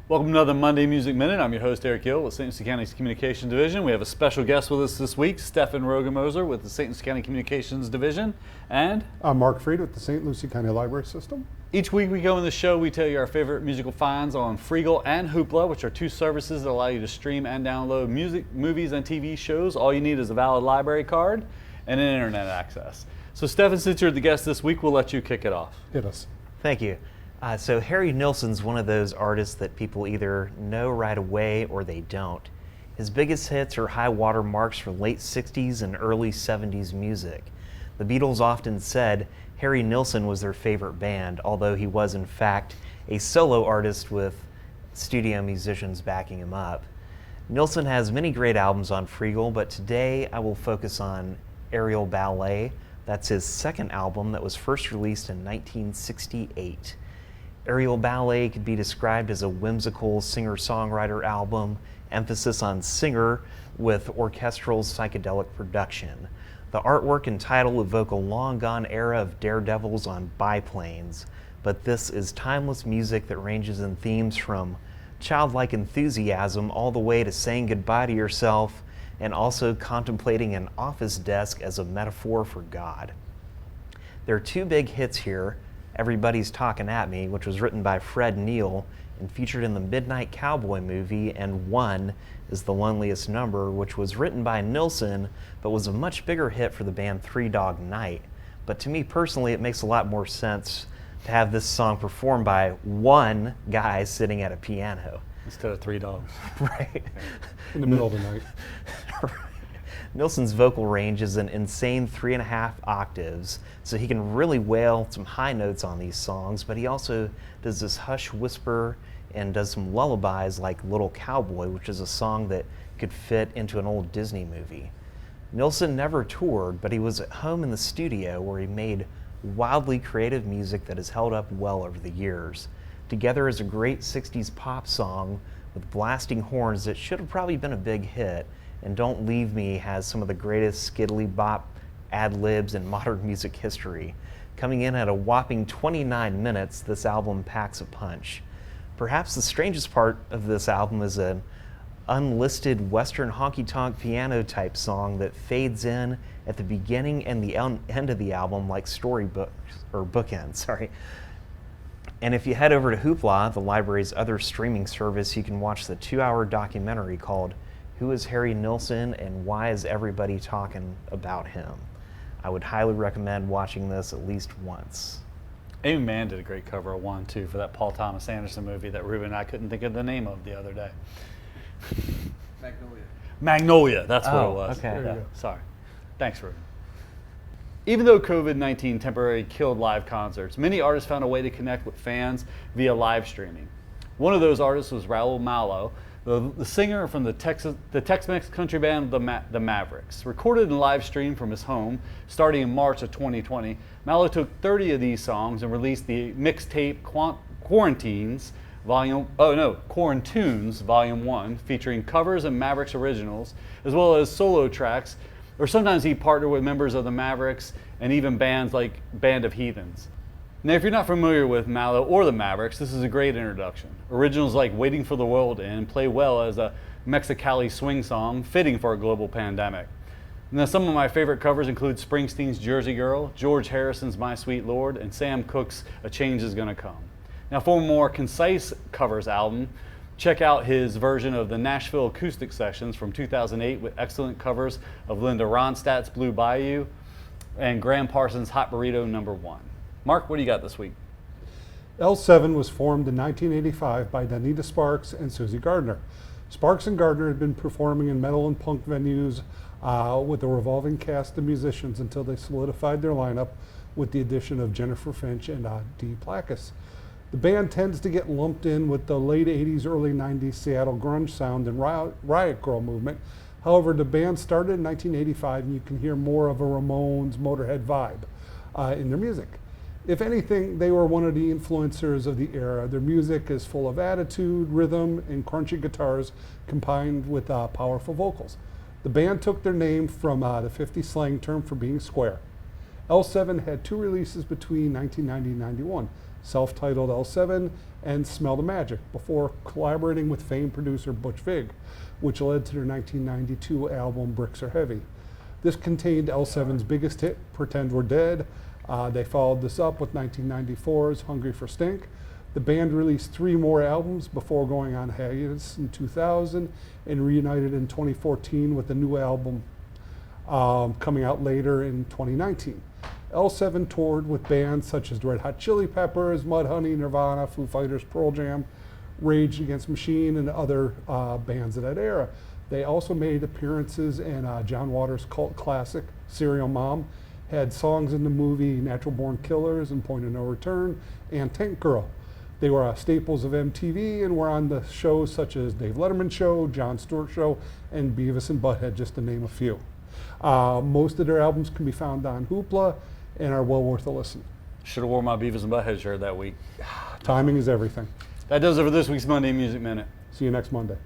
Welcome to another Monday Music Minute. I'm your host, Eric Hill with St. Lucie County's Communications Division. We have a special guest with us this week, Stefan Rogemoser with the St. Lucie County Communications Division. And I'm Mark Freed with the St. Lucie County Library System. Each week we go in the show, we tell you our favorite musical finds on Freegal and Hoopla, which are two services that allow you to stream and download music, movies, and TV shows. All you need is a valid library card and an internet access. So Stefan, since you're the guest this week, we'll let you kick it off. Hit us. Thank you. So Harry Nilsson's one of those artists that people either know right away or they don't. His biggest hits are high water marks for late 60s and early 70s music. The Beatles often said Harry Nilsson was their favorite band, although he was in fact a solo artist with studio musicians backing him up. Nilsson has many great albums on Freegal, but today I will focus on Aerial Ballet. That's his second album that was first released in 1968. Aerial Ballet could be described as a whimsical singer-songwriter album, emphasis on singer with orchestral psychedelic production. The artwork and title evoke a long-gone era of daredevils on biplanes, but this is timeless music that ranges in themes from childlike enthusiasm all the way to saying goodbye to yourself and also contemplating an office desk as a metaphor for God. There are two big hits here. Everybody's Talking at Me, which was written by Fred Neil and featured in the Midnight Cowboy movie, and One is the Loneliest Number, which was written by Nilsson, but was a much bigger hit for the band Three Dog Night. But to me personally, it makes a lot more sense to have this song performed by one guy sitting at a piano. Instead of three dogs. Right. In the middle of the night. Nilsson's vocal range is an insane 3.5 octaves, so he can really wail some high notes on these songs, but he also does this hush whisper and does some lullabies like Little Cowboy, which is a song that could fit into an old Disney movie. Nilsson never toured, but he was at home in the studio where he made wildly creative music that has held up well over the years. Together is a great 60s pop song with blasting horns that should have probably been a big hit, and Don't Leave Me has some of the greatest skiddly bop ad-libs in modern music history. Coming in at a whopping 29 minutes, this album packs a punch. Perhaps the strangest part of this album is an unlisted Western honky-tonk piano type song that fades in at the beginning and the end of the album like storybooks, or bookends, sorry. And if you head over to Hoopla, the library's other streaming service, you can watch the 2-hour documentary called Who is Harry Nilsson and Why is Everybody Talking About Him? I would highly recommend watching this at least once. Amy Mann did a great cover of One, too, for that Paul Thomas Anderson movie that Ruben and I couldn't think of the name of the other day. Magnolia, that's what it was. Okay. Yeah, sorry. Thanks, Ruben. Even though COVID-19 temporarily killed live concerts, many artists found a way to connect with fans via live streaming. One of those artists was Raul Malo, the singer from the Tex-Mex country band the Mavericks. Recorded and live streamed from his home starting in March of 2020, Malo took 30 of these songs and released the mixtape Quarantunes Volume 1, featuring covers and Mavericks originals, as well as solo tracks, or sometimes he partnered with members of the Mavericks and even bands like Band of Heathens. Now, if you're not familiar with Malo or the Mavericks, this is a great introduction. Originals like Waiting for the World to End play well as a Mexicali swing song fitting for a global pandemic. Now, some of my favorite covers include Springsteen's Jersey Girl, George Harrison's My Sweet Lord, and Sam Cooke's A Change Is Gonna Come. Now, for a more concise covers album, check out his version of the Nashville Acoustic Sessions from 2008 with excellent covers of Linda Ronstadt's Blue Bayou and Graham Parsons' Hot Burrito No. 1. Mark, what do you got this week? L7 was formed in 1985 by Donita Sparks and Susie Gardner. Sparks and Gardner had been performing in metal and punk venues with a revolving cast of musicians until they solidified their lineup with the addition of Jennifer Finch and Dee Plakis. The band tends to get lumped in with the late 80s, early 90s Seattle grunge sound and Riot Grrrl movement. However, the band started in 1985 and you can hear more of a Ramones, Motorhead vibe in their music. If anything, they were one of the influencers of the era. Their music is full of attitude, rhythm, and crunchy guitars combined with powerful vocals. The band took their name from the 50s slang term for being square. L7 had two releases between 1990 and 91. self-titled L7, and Smell the Magic, before collaborating with famed producer Butch Vig, which led to their 1992 album Bricks Are Heavy. This contained L7's biggest hit, Pretend We're Dead. They followed this up with 1994's Hungry for Stink. The band released 3 more albums before going on hiatus in 2000 and reunited in 2014 with a new album coming out later in 2019. L7 toured with bands such as Red Hot Chili Peppers, Mudhoney, Nirvana, Foo Fighters, Pearl Jam, Rage Against the Machine, and other bands of that era. They also made appearances in John Waters' cult classic, Serial Mom, had songs in the movie Natural Born Killers and Point of No Return, and Tank Girl. They were staples of MTV and were on the shows such as Dave Letterman Show, Jon Stewart Show, and Beavis and Butthead, just to name a few. Most of their albums can be found on Hoopla and are well worth a listen. Should have worn my Beavis and Butthead shirt that week. Timing is everything. That does it for this week's Monday Music Minute. See you next Monday.